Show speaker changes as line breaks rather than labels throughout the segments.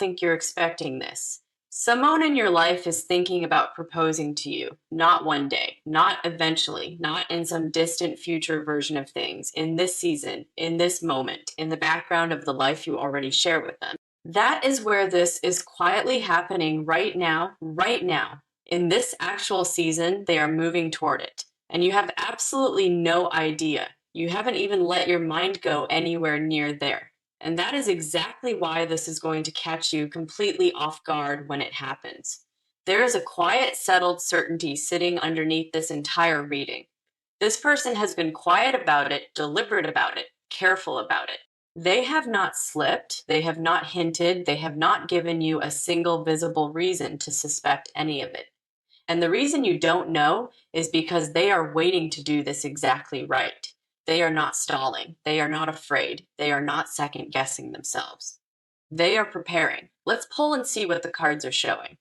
think you're expecting this. Someone in your life is thinking about proposing to you, not one day, not eventually, not in some distant future version of things, in this season, in this moment, in the background of the life you already share with them. That is where this is quietly happening right now, right now. In this actual season, they are moving toward it. And you have absolutely no idea. You haven't even let your mind go anywhere near there. And that is exactly why this is going to catch you completely off guard when it happens. There is a quiet, settled certainty sitting underneath this entire reading. This person has been quiet about it, deliberate about it, careful about it. They have not slipped, they have not hinted, they have not given you a single visible reason to suspect any of it. And the reason you don't know is because they are waiting to do this exactly right. They are not stalling. They are not afraid. They are not second guessing themselves. They are preparing. Let's pull and see what the cards are showing.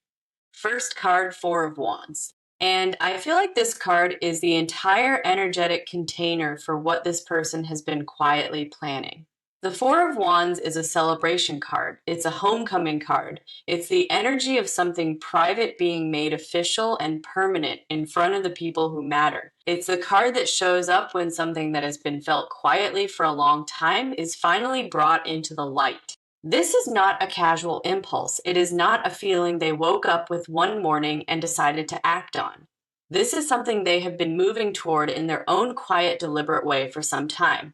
First card, Four of Wands. And I feel like this card is the entire energetic container for what this person has been quietly planning. The Four of Wands is a celebration card. It's a homecoming card. It's the energy of something private being made official and permanent in front of the people who matter. It's the card that shows up when something that has been felt quietly for a long time is finally brought into the light. This is not a casual impulse. It is not a feeling they woke up with one morning and decided to act on. This is something they have been moving toward in their own quiet, deliberate way for some time.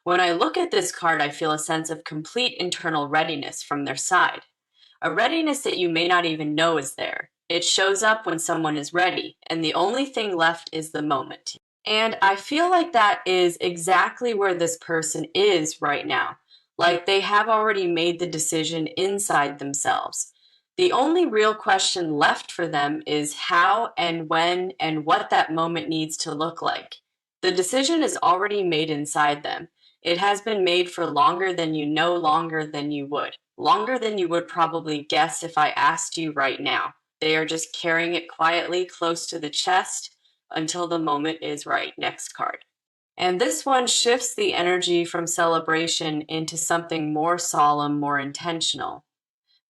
When I look at this card, I feel a sense of complete internal readiness from their side. A readiness that you may not even know is there. It shows up when someone is ready, and the only thing left is the moment. And I feel like that is exactly where this person is right now. Like they have already made the decision inside themselves. The only real question left for them is how and when and what that moment needs to look like. The decision is already made inside them. It has been made for longer than you know, longer than you would. Longer than you would probably guess if I asked you right now. They are just carrying it quietly close to the chest until the moment is right. Next card. And this one shifts the energy from celebration into something more solemn, more intentional.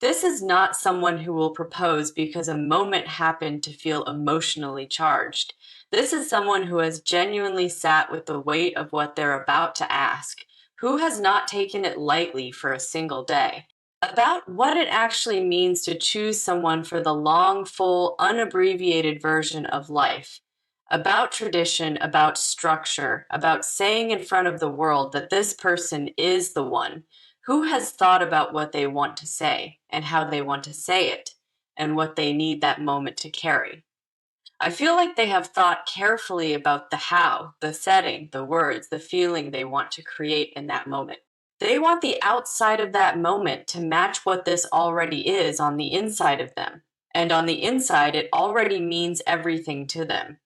This is not someone who will propose because a moment happened to feel emotionally charged. This is someone who has genuinely sat with the weight of what they're about to ask, who has not taken it lightly for a single day. About what it actually means to choose someone for the long, full, unabbreviated version of life. About tradition, about structure, about saying in front of the world that this person is the one. Who has thought about what they want to say and how they want to say it and what they need that moment to carry? I feel like they have thought carefully about the how, the setting, the words, the feeling they want to create in that moment. They want the outside of that moment to match what this already is on the inside of them. And on the inside, it already means everything to them.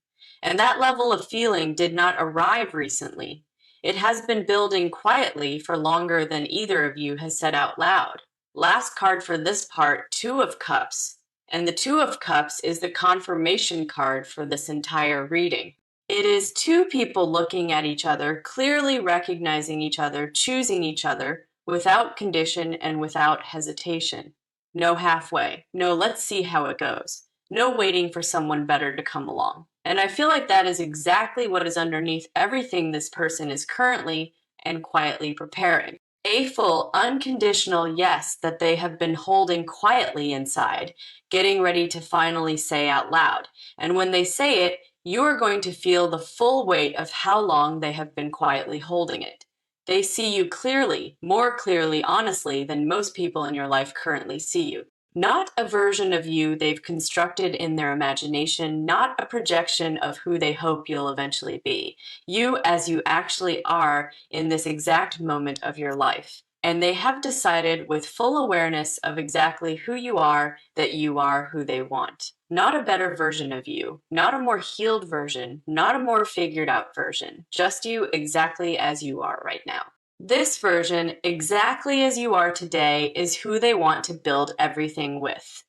And that level of feeling did not arrive recently. It has been building quietly for longer than either of you has said out loud. Last card for this part, Two of Cups. And the Two of Cups is the confirmation card for this entire reading. It is two people looking at each other, clearly recognizing each other, choosing each other, without condition and without hesitation. No halfway. No, let's see how it goes. No waiting for someone better to come along. And I feel like that is exactly what is underneath everything this person is currently and quietly preparing. A full, unconditional yes that they have been holding quietly inside, getting ready to finally say out loud. And when they say it, you are going to feel the full weight of how long they have been quietly holding it. They see you clearly, more clearly, honestly, than most people in your life currently see you. Not a version of you they've constructed in their imagination, not a projection of who they hope you'll eventually be. You as you actually are in this exact moment of your life. And they have decided with full awareness of exactly who you are that you are who they want. Not a better version of you, not a more healed version, not a more figured out version, just you exactly as you are right now. This version, exactly as you are today, is who they want to build everything with.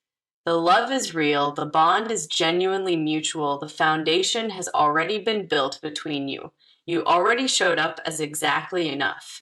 The love is real, the bond is genuinely mutual, the foundation has already been built between you. You already showed up as exactly enough.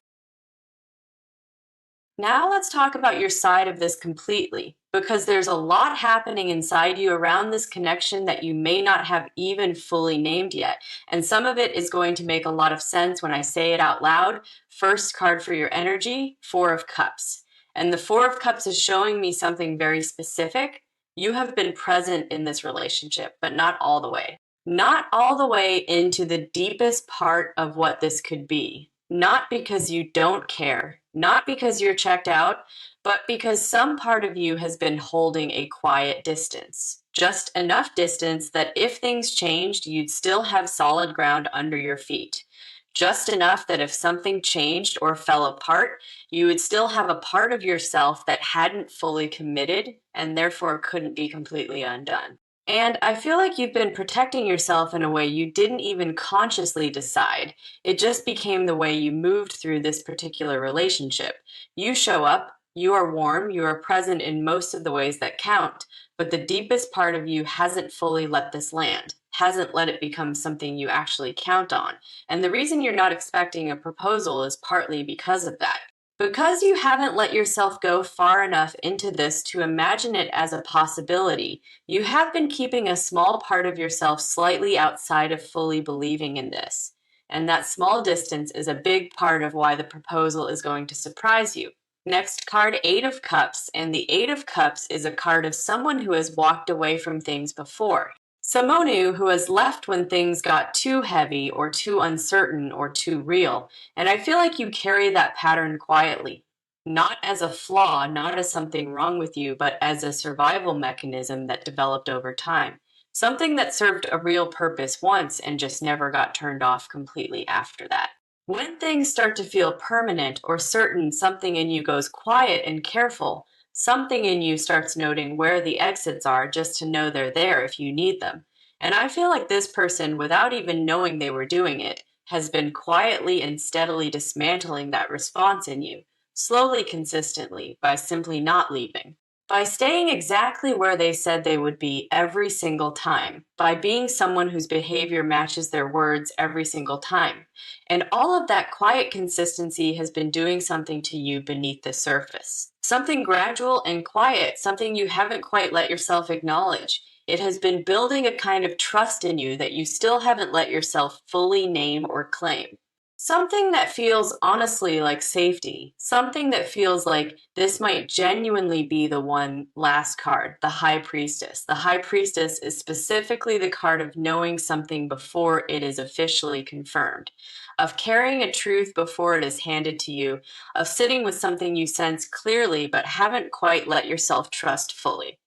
Now let's talk about your side of this completely, because there's a lot happening inside you around this connection that you may not have even fully named yet. And some of it is going to make a lot of sense when I say it out loud. First card for your energy, Four of Cups. And the Four of Cups is showing me something very specific. You have been present in this relationship, but not all the way. Not all the way into the deepest part of what this could be. Not because you don't care, not because you're checked out, but because some part of you has been holding a quiet distance. Just enough distance that if things changed, you'd still have solid ground under your feet. Just enough that if something changed or fell apart, you would still have a part of yourself that hadn't fully committed and therefore couldn't be completely undone. And I feel like you've been protecting yourself in a way you didn't even consciously decide. It just became the way you moved through this particular relationship. You show up, you are warm, you are present in most of the ways that count, but the deepest part of you hasn't fully let this land, hasn't let it become something you actually count on. And the reason you're not expecting a proposal is partly because of that. Because you haven't let yourself go far enough into this to imagine it as a possibility, you have been keeping a small part of yourself slightly outside of fully believing in this. And that small distance is a big part of why the proposal is going to surprise you. Next card, Eight of Cups. And the Eight of Cups is a card of someone who has walked away from things before. Someone who has left when things got too heavy or too uncertain or too real. And I feel like you carry that pattern quietly, not as a flaw, not as something wrong with you, but as a survival mechanism that developed over time. Something that served a real purpose once and just never got turned off completely after that. When things start to feel permanent or certain, something in you goes quiet and careful. Something in you starts noting where the exits are just to know they're there if you need them. And I feel like this person, without even knowing they were doing it, has been quietly and steadily dismantling that response in you, slowly, consistently, by simply not leaving. By staying exactly where they said they would be every single time, by being someone whose behavior matches their words every single time. And all of that quiet consistency has been doing something to you beneath the surface. Something gradual and quiet, something you haven't quite let yourself acknowledge. It has been building a kind of trust in you that you still haven't let yourself fully name or claim. Something that feels honestly like safety. Something that feels like this might genuinely be the one last card, the High Priestess. The High Priestess is specifically the card of knowing something before it is officially confirmed, of carrying a truth before it is handed to you, of sitting with something you sense clearly but haven't quite let yourself trust fully.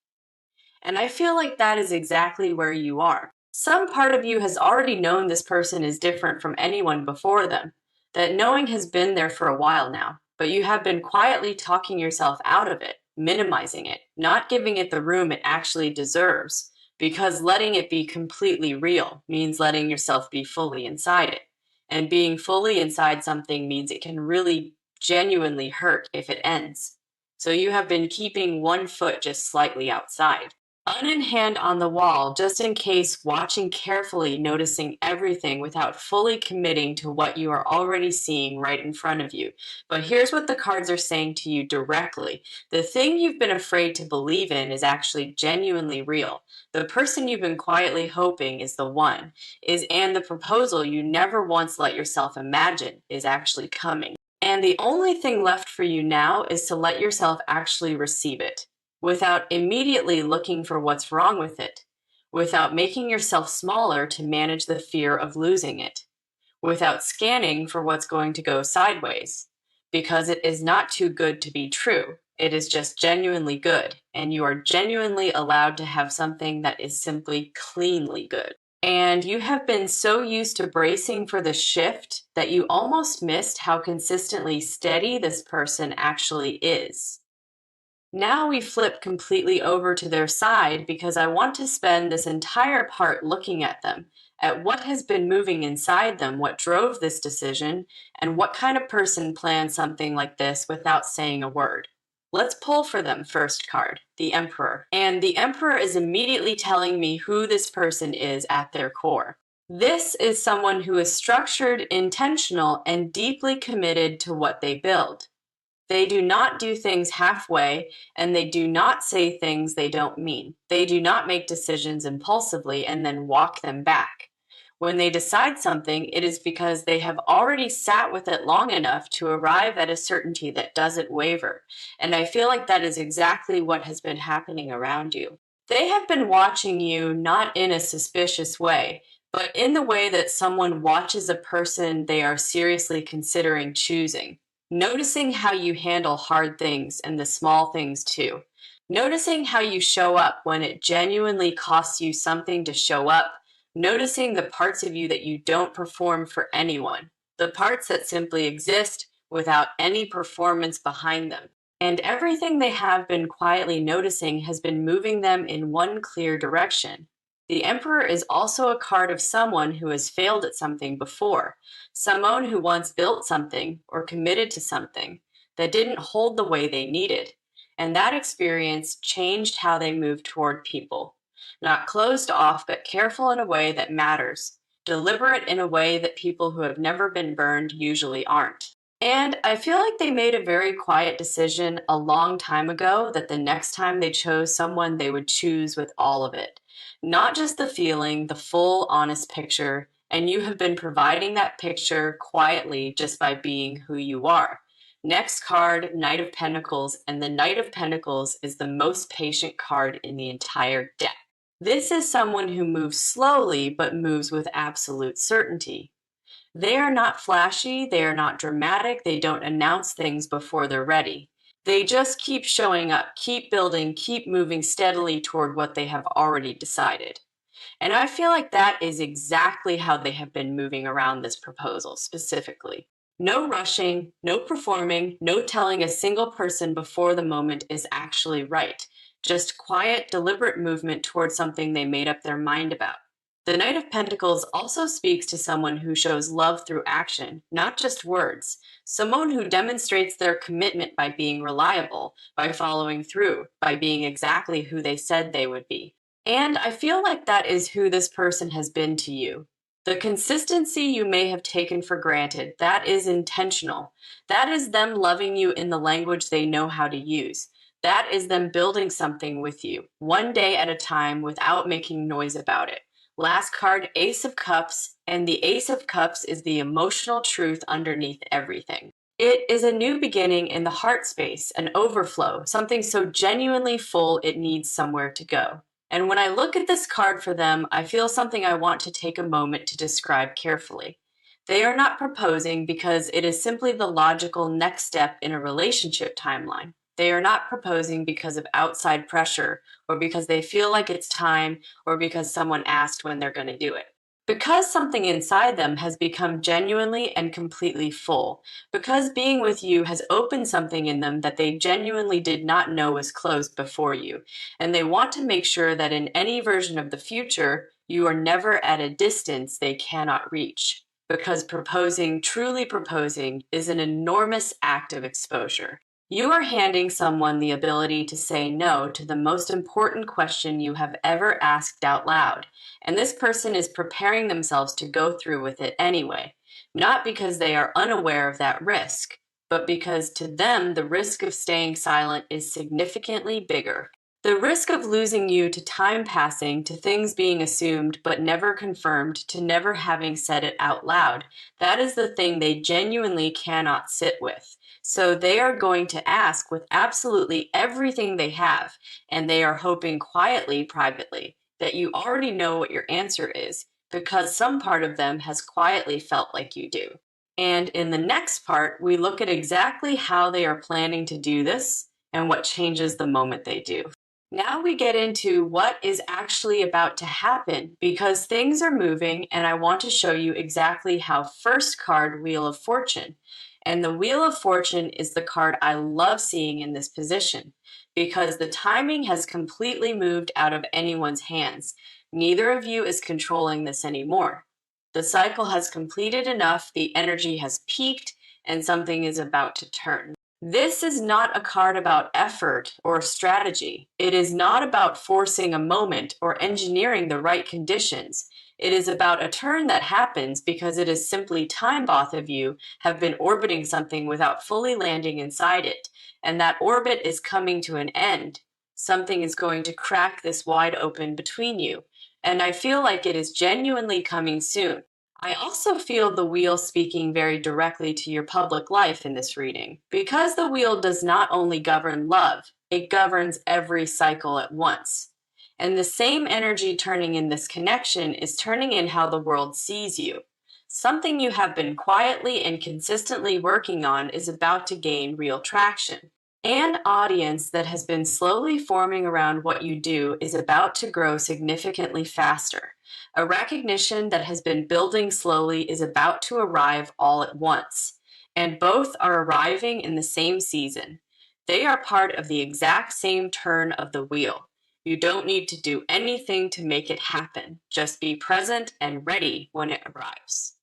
And I feel like that is exactly where you are. Some part of you has already known this person is different from anyone before them. That knowing has been there for a while now, but you have been quietly talking yourself out of it, minimizing it, not giving it the room it actually deserves, because letting it be completely real means letting yourself be fully inside it. And being fully inside something means it can really genuinely hurt if it ends. So you have been keeping one foot just slightly outside. Un in hand on the wall, just in case, watching carefully, noticing everything without fully committing to what you are already seeing right in front of you. But here's what the cards are saying to you directly. The thing you've been afraid to believe in is actually genuinely real. The person you've been quietly hoping is the one, and the proposal you never once let yourself imagine is actually coming. And the only thing left for you now is to let yourself actually receive it, without immediately looking for what's wrong with it, without making yourself smaller to manage the fear of losing it, without scanning for what's going to go sideways, because it is not too good to be true. It is just genuinely good, and you are genuinely allowed to have something that is simply cleanly good. And you have been so used to bracing for the shift that you almost missed how consistently steady this person actually is. Now we flip completely over to their side because I want to spend this entire part looking at them, at what has been moving inside them, what drove this decision, and what kind of person plans something like this without saying a word. Let's pull for them first card, the Emperor. And the Emperor is immediately telling me who this person is at their core. This is someone who is structured, intentional, and deeply committed to what they build. They do not do things halfway, and they do not say things they don't mean. They do not make decisions impulsively and then walk them back. When they decide something, it is because they have already sat with it long enough to arrive at a certainty that doesn't waver. And I feel like that is exactly what has been happening around you. They have been watching you not in a suspicious way, but in the way that someone watches a person they are seriously considering choosing. Noticing how you handle hard things and the small things too. Noticing how you show up when it genuinely costs you something to show up. Noticing the parts of you that you don't perform for anyone. The parts that simply exist without any performance behind them. And everything they have been quietly noticing has been moving them in one clear direction. The Emperor is also a card of someone who has failed at something before, someone who once built something or committed to something that didn't hold the way they needed. And that experience changed how they move toward people. Not closed off, but careful in a way that matters. Deliberate in a way that people who have never been burned usually aren't. And I feel like they made a very quiet decision a long time ago that the next time they chose someone, they would choose with all of it. Not just the feeling, the full, honest picture, and you have been providing that picture quietly just by being who you are. Next card, Knight of Pentacles, and the Knight of Pentacles is the most patient card in the entire deck. This is someone who moves slowly, but moves with absolute certainty. They are not flashy, they are not dramatic, they don't announce things before they're ready. They just keep showing up, keep building, keep moving steadily toward what they have already decided. And I feel like that is exactly how they have been moving around this proposal specifically. No rushing, no performing, no telling a single person before the moment is actually right. Just quiet, deliberate movement towards something they made up their mind about. The Knight of Pentacles also speaks to someone who shows love through action, not just words. Someone who demonstrates their commitment by being reliable, by following through, by being exactly who they said they would be. And I feel like that is who this person has been to you. The consistency you may have taken for granted, that is intentional. That is them loving you in the language they know how to use. That is them building something with you, one day at a time without making noise about it. Last card, Ace of Cups, and the Ace of Cups is the emotional truth underneath everything. It is a new beginning in the heart space, an overflow, something so genuinely full it needs somewhere to go. And when I look at this card for them, I feel something I want to take a moment to describe carefully. They are not proposing because it is simply the logical next step in a relationship timeline. They are not proposing because of outside pressure, or because they feel like it's time, or because someone asked when they're going to do it. Because something inside them has become genuinely and completely full. Because being with you has opened something in them that they genuinely did not know was closed before you. And they want to make sure that in any version of the future, you are never at a distance they cannot reach. Because proposing, truly proposing, is an enormous act of exposure. You are handing someone the ability to say no to the most important question you have ever asked out loud. And this person is preparing themselves to go through with it anyway, not because they are unaware of that risk, but because to them the risk of staying silent is significantly bigger. The risk of losing you to time passing, to things being assumed but never confirmed, to never having said it out loud, that is the thing they genuinely cannot sit with. So they are going to ask with absolutely everything they have, and they are hoping quietly, privately, that you already know what your answer is, because some part of them has quietly felt like you do. And in the next part, we look at exactly how they are planning to do this and what changes the moment they do. Now we get into what is actually about to happen, because things are moving, and I want to show you exactly how first card, Wheel of Fortune. And the Wheel of Fortune is the card I love seeing in this position, because the timing has completely moved out of anyone's hands. Neither of you is controlling this anymore. The cycle has completed enough, the energy has peaked, and something is about to turn. This is not a card about effort or strategy. It is not about forcing a moment or engineering the right conditions. It is about a turn that happens because it is simply time both of you have been orbiting something without fully landing inside it, and that orbit is coming to an end. Something is going to crack this wide open between you, and I feel like it is genuinely coming soon. I also feel the wheel speaking very directly to your public life in this reading, because the wheel does not only govern love, it governs every cycle at once. And the same energy turning in this connection is turning in how the world sees you. Something you have been quietly and consistently working on is about to gain real traction. An audience that has been slowly forming around what you do is about to grow significantly faster. A recognition that has been building slowly is about to arrive all at once, and both are arriving in the same season. They are part of the exact same turn of the wheel. You don't need to do anything to make it happen. Just be present and ready when it arrives.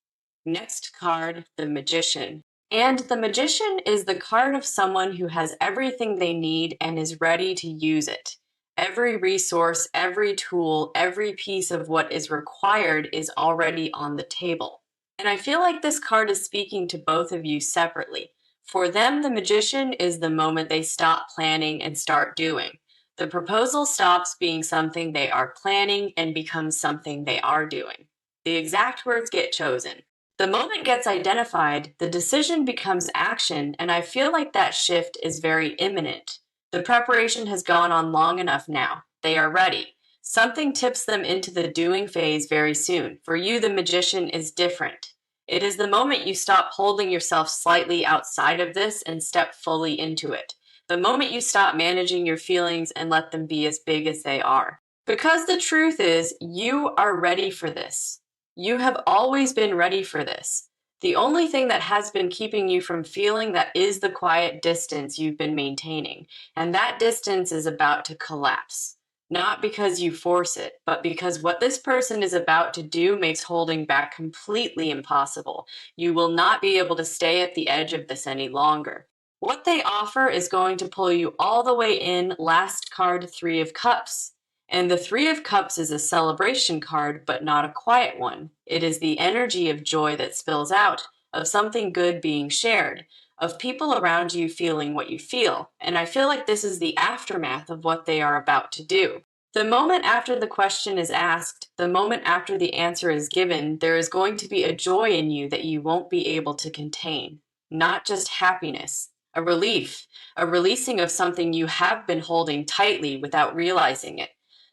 Next card, the Magician. And the Magician is the card of someone who has everything they need and is ready to use it. Every resource, every tool, every piece of what is required is already on the table. And I feel like this card is speaking to both of you separately. For them, the Magician is the moment they stop planning and start doing. The proposal stops being something they are planning and becomes something they are doing. The exact words get chosen. The moment gets identified, the decision becomes action, and I feel like that shift is very imminent. The preparation has gone on long enough now. They are ready. Something tips them into the doing phase very soon. For you, the Magician is different. It is the moment you stop holding yourself slightly outside of this and step fully into it. The moment you stop managing your feelings and let them be as big as they are. Because the truth is, you are ready for this. You have always been ready for this. The only thing that has been keeping you from feeling that is the quiet distance you've been maintaining, and that distance is about to collapse. Not because you force it, but because what this person is about to do makes holding back completely impossible. You will not be able to stay at the edge of this any longer. What they offer is going to pull you all the way in. Last card, Three of Cups. And the Three of Cups is a celebration card, but not a quiet one. It is the energy of joy that spills out, of something good being shared, of people around you feeling what you feel. And I feel like this is the aftermath of what they are about to do. The moment after the question is asked, the moment after the answer is given, there is going to be a joy in you that you won't be able to contain. Not just happiness, a relief, a releasing of something you have been holding tightly without realizing it.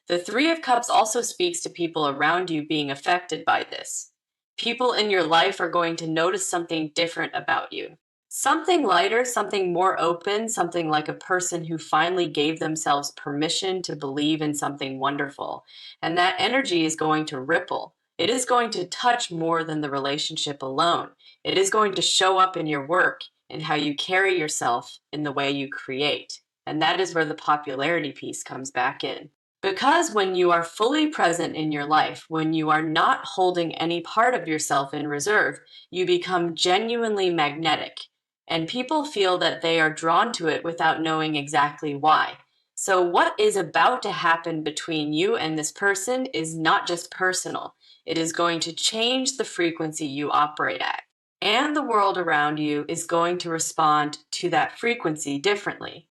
The Three of Cups also speaks to people around you being affected by this. People in your life are going to notice something different about you. Something lighter, something more open, something like a person who finally gave themselves permission to believe in something wonderful. And that energy is going to ripple. It is going to touch more than the relationship alone. It is going to show up in your work, in how you carry yourself, in the way you create. And that is where the popularity piece comes back in. Because when you are fully present in your life, when you are not holding any part of yourself in reserve, you become genuinely magnetic, and people feel that they are drawn to it without knowing exactly why. So what is about to happen between you and this person is not just personal. It is going to change the frequency you operate at, and the world around you is going to respond to that frequency differently.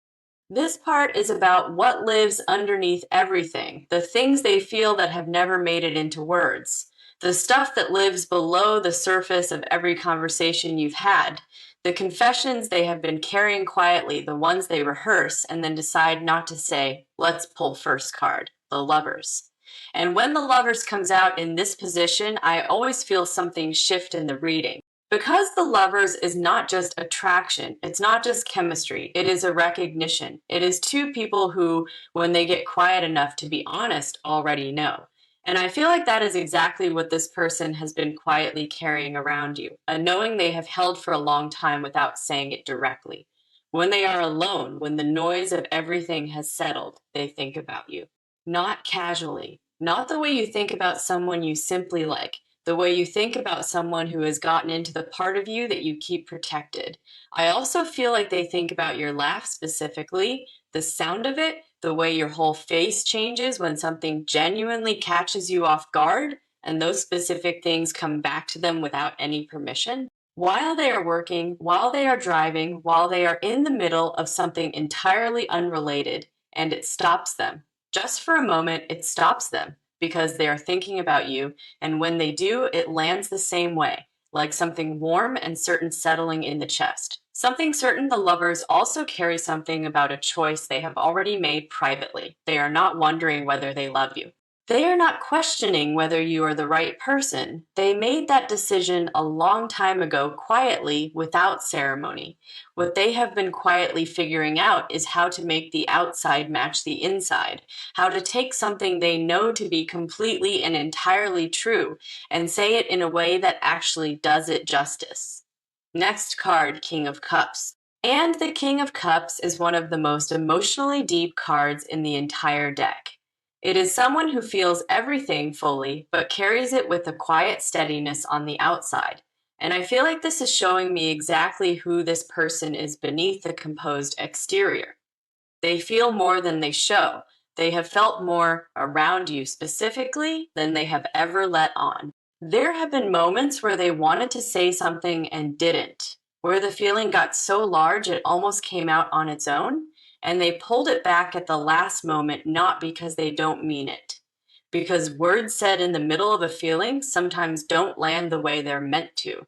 This part is about what lives underneath everything, the things they feel that have never made it into words, the stuff that lives below the surface of every conversation you've had, the confessions they have been carrying quietly, the ones they rehearse and then decide not to say. Let's pull first card, the Lovers. And when the Lovers comes out in this position, I always feel something shift in the reading. Because the Lovers is not just attraction, it's not just chemistry, it is a recognition. It is two people who, when they get quiet enough to be honest, already know. And I feel like that is exactly what this person has been quietly carrying around you, a knowing they have held for a long time without saying it directly. When they are alone, when the noise of everything has settled, they think about you. Not casually, not the way you think about someone you simply like, the way you think about someone who has gotten into the part of you that you keep protected. I also feel like they think about your laugh specifically, the sound of it, the way your whole face changes when something genuinely catches you off guard, and those specific things come back to them without any permission. While they are working, while they are driving, while they are in the middle of something entirely unrelated, and it stops them. Just for a moment, it stops them because they are thinking about you, and when they do, it lands the same way, like something warm and certain settling in the chest. Something certain. The lovers also carry something about a choice they have already made privately. They are not wondering whether they love you. They are not questioning whether you are the right person. They made that decision a long time ago, quietly, without ceremony. What they have been quietly figuring out is how to make the outside match the inside, how to take something they know to be completely and entirely true and say it in a way that actually does it justice. Next card, King of Cups. And the King of Cups is one of the most emotionally deep cards in the entire deck. It is someone who feels everything fully, but carries it with a quiet steadiness on the outside. And I feel like this is showing me exactly who this person is beneath the composed exterior. They feel more than they show. They have felt more around you specifically than they have ever let on. There have been moments where they wanted to say something and didn't, where the feeling got so large it almost came out on its own, and they pulled it back at the last moment, not because they don't mean it. Because words said in the middle of a feeling sometimes don't land the way they're meant to.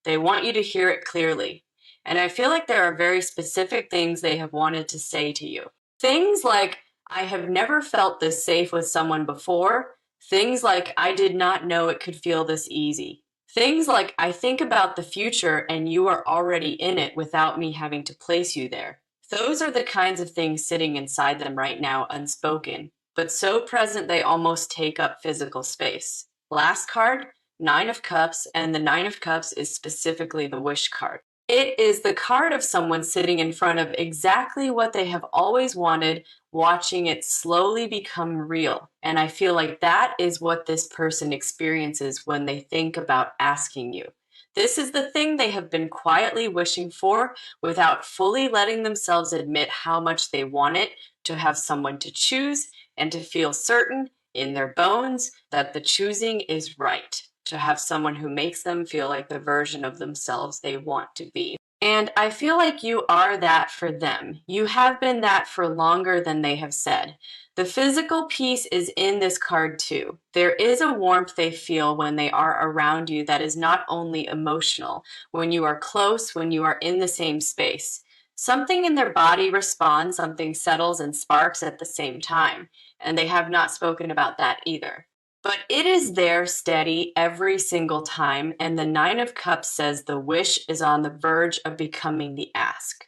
They want you to hear it clearly. And I feel like there are very specific things they have wanted to say to you. Things like, I have never felt this safe with someone before. Things like, I did not know it could feel this easy. Things like, I think about the future and you are already in it without me having to place you there. Those are the kinds of things sitting inside them right now, unspoken, but so present they almost take up physical space. Last card, Nine of Cups, and the Nine of Cups is specifically the wish card. It is the card of someone sitting in front of exactly what they have always wanted, watching it slowly become real. And I feel like that is what this person experiences when they think about asking you. This is the thing they have been quietly wishing for without fully letting themselves admit how much they want it, to have someone to choose and to feel certain in their bones that the choosing is right, to have someone who makes them feel like the version of themselves they want to be. And I feel like you are that for them. You have been that for longer than they have said. The physical piece is in this card too. There is a warmth they feel when they are around you that is not only emotional, when you are close, when you are in the same space. Something in their body responds, something settles and sparks at the same time, and they have not spoken about that either. But it is there steady every single time, and the Nine of Cups says the wish is on the verge of becoming the ask.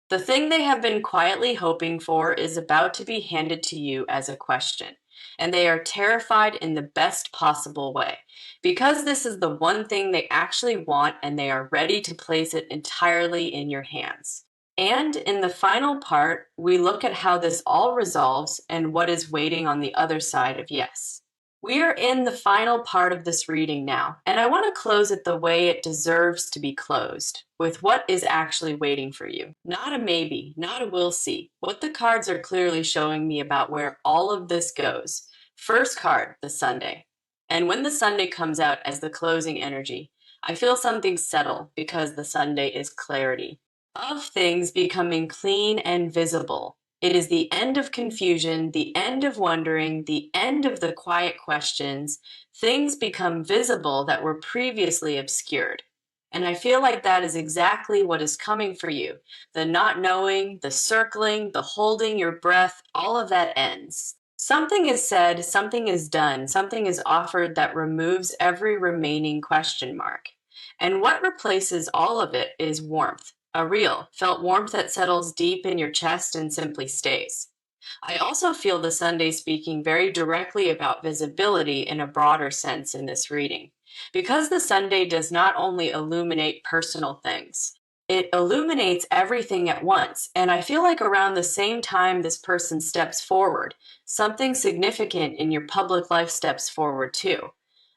The thing they have been quietly hoping for is about to be handed to you as a question, and they are terrified in the best possible way, because this is the one thing they actually want, and they are ready to place it entirely in your hands. And in the final part, we look at how this all resolves and what is waiting on the other side of yes. We are in the final part of this reading now, and I want to close it the way it deserves to be closed, with what is actually waiting for you. Not a maybe, not a we'll see. What the cards are clearly showing me about where all of this goes. First card, the Sunday. And when the Sunday comes out as the closing energy, I feel something settle because the Sunday is clarity of things becoming clean and visible. It is the end of confusion, the end of wondering, the end of the quiet questions. Things become visible that were previously obscured. And I feel like that is exactly what is coming for you. The not knowing, the circling, the holding your breath, all of that ends. Something is said, something is done, something is offered that removes every remaining question mark. And what replaces all of it is warmth. A real, felt warmth that settles deep in your chest and simply stays. I also feel the Sunday speaking very directly about visibility in a broader sense in this reading, because the Sunday does not only illuminate personal things, it illuminates everything at once. And I feel like around the same time this person steps forward, something significant in your public life steps forward too.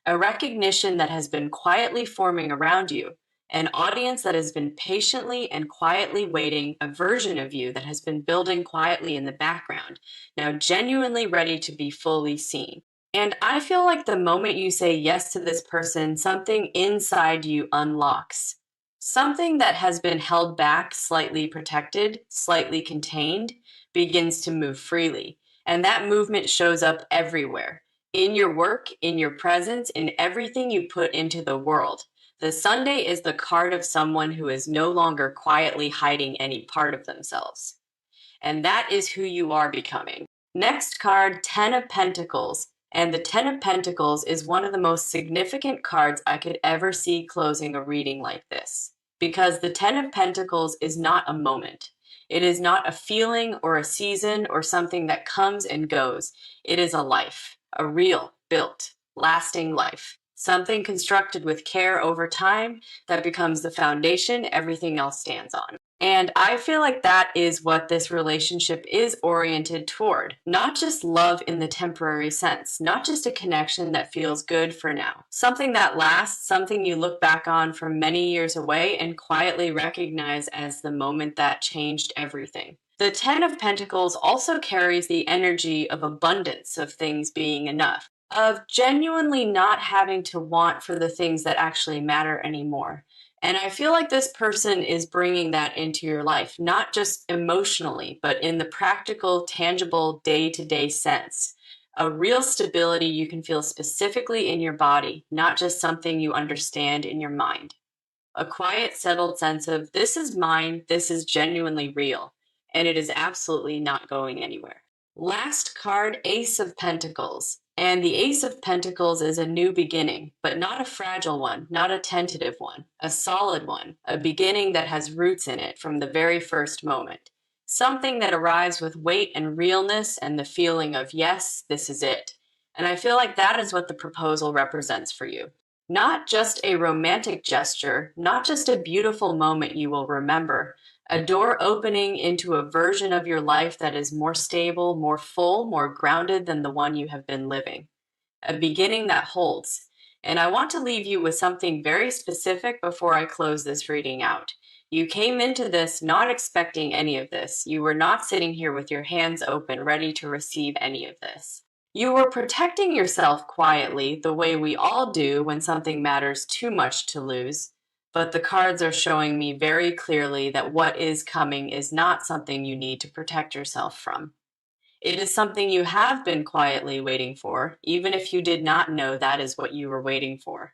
A recognition that has been quietly forming around you, an audience that has been patiently and quietly waiting, a version of you that has been building quietly in the background, now genuinely ready to be fully seen. And I feel like the moment you say yes to this person, something inside you unlocks. Something that has been held back, slightly protected, slightly contained, begins to move freely. And that movement shows up everywhere in your work, in your presence, in everything you put into the world. The Sunday is the card of someone who is no longer quietly hiding any part of themselves. And that is who you are becoming. Next card, Ten of Pentacles. And the Ten of Pentacles is one of the most significant cards I could ever see closing a reading like this. Because the Ten of Pentacles is not a moment. It is not a feeling or a season or something that comes and goes. It is a life, a real, built, lasting life. Something constructed with care over time that becomes the foundation everything else stands on. And I feel like that is what this relationship is oriented toward. Not just love in the temporary sense, not just a connection that feels good for now. Something that lasts, something you look back on from many years away and quietly recognize as the moment that changed everything. The Ten of Pentacles also carries the energy of abundance, of things being enough, of genuinely not having to want for the things that actually matter anymore. And I feel like this person is bringing that into your life, not just emotionally, but in the practical, tangible, day to day sense. A real stability you can feel specifically in your body, not just something you understand in your mind. A quiet, settled sense of this is mine, this is genuinely real, and it is absolutely not going anywhere. Last card, Ace of Pentacles. And the Ace of Pentacles is a new beginning, but not a fragile one, not a tentative one, a solid one, a beginning that has roots in it from the very first moment. Something that arrives with weight and realness and the feeling of, yes, this is it. And I feel like that is what the proposal represents for you. Not just a romantic gesture, not just a beautiful moment you will remember, a door opening into a version of your life that is more stable, more full, more grounded than the one you have been living. A beginning that holds. And I want to leave you with something very specific before I close this reading out. You came into this not expecting any of this. You were not sitting here with your hands open, ready to receive any of this. You were protecting yourself quietly, the way we all do when something matters too much to lose. But the cards are showing me very clearly that what is coming is not something you need to protect yourself from. It is something you have been quietly waiting for, even if you did not know that is what you were waiting for.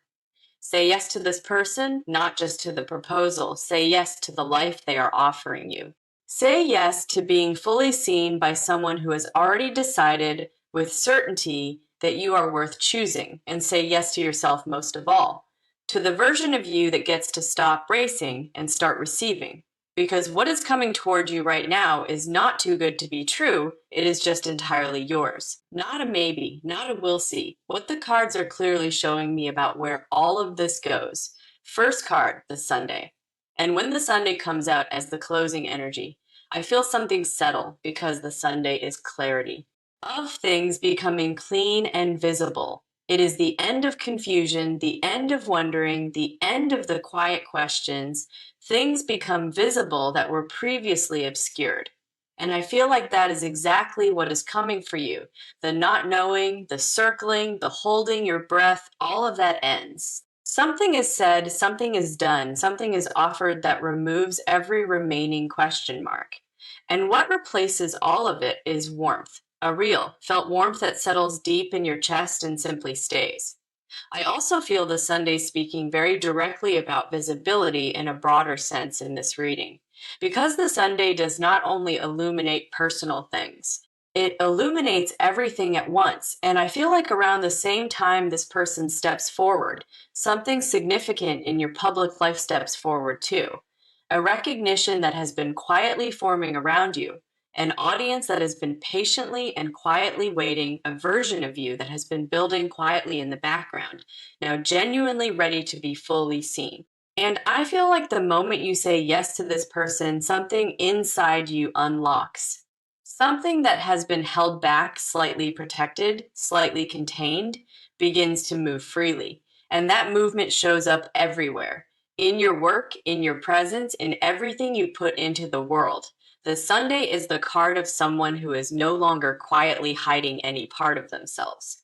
Say yes to this person, not just to the proposal. Say yes to the life they are offering you. Say yes to being fully seen by someone who has already decided with certainty that you are worth choosing, and say yes to yourself most of all, to the version of you that gets to stop racing and start receiving. Because what is coming toward you right now is not too good to be true. It is just entirely yours. Not a maybe, not a we'll see. What the cards are clearly showing me about where all of this goes. First card, the Sunday. And when the Sunday comes out as the closing energy, I feel something settle because the Sunday is clarity. Of things becoming clean and visible. It is the end of confusion, the end of wondering, the end of the quiet questions. Things become visible that were previously obscured. And I feel like that is exactly what is coming for you. The not knowing, the circling, the holding your breath, all of that ends. Something is said, something is done, something is offered that removes every remaining question mark. And what replaces all of it is warmth, a real, felt warmth that settles deep in your chest and simply stays. I also feel the Sunday speaking very directly about visibility in a broader sense in this reading, because the Sunday does not only illuminate personal things, it illuminates everything at once. And I feel like around the same time this person steps forward, something significant in your public life steps forward too. A recognition that has been quietly forming around you, an audience that has been patiently and quietly waiting, a version of you that has been building quietly in the background, now genuinely ready to be fully seen. And I feel like the moment you say yes to this person, something inside you unlocks. Something that has been held back, slightly protected, slightly contained, begins to move freely. And that movement shows up everywhere in your work, in your presence, in everything you put into the world. The Sunday is the card of someone who is no longer quietly hiding any part of themselves.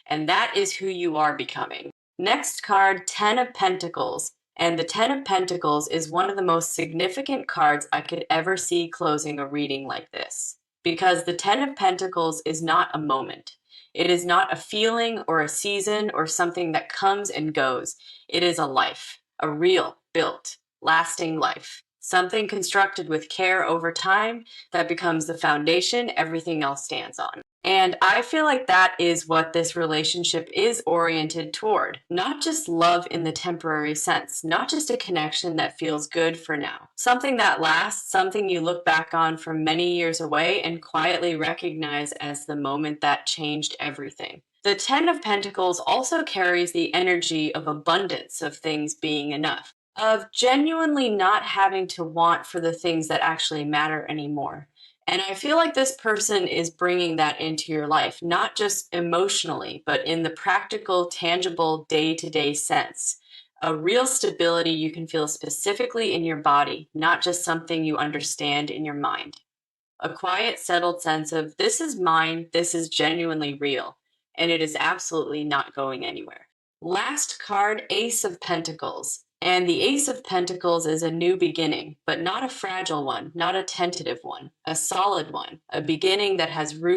and that is who you are becoming. Next card, Ten of Pentacles. And the Ten of Pentacles is one of the most significant cards I could ever see closing a reading like this. Because the Ten of Pentacles is not a moment. It is not a feeling or a season or something that comes and goes. It is a life, a real, built, lasting life. Something constructed with care over time that becomes the foundation everything else stands on. And I feel like that is what this relationship is oriented toward. Not just love in the temporary sense, not just a connection that feels good for now. Something that lasts, something you look back on from many years away and quietly recognize as the moment that changed everything. The Ten of Pentacles also carries the energy of abundance, of things being enough, of genuinely not having to want for the things that actually matter anymore. And I feel like this person is bringing that into your life, not just emotionally, but in the practical, tangible, day-to-day sense. A real stability you can feel specifically in your body, not just something you understand in your mind. A quiet, settled sense of, this is mine, this is genuinely real, and it is absolutely not going anywhere. Last card, Ace of Pentacles. And the Ace of Pentacles is a new beginning, but not a fragile one, not a tentative one, a solid one, a beginning that has roots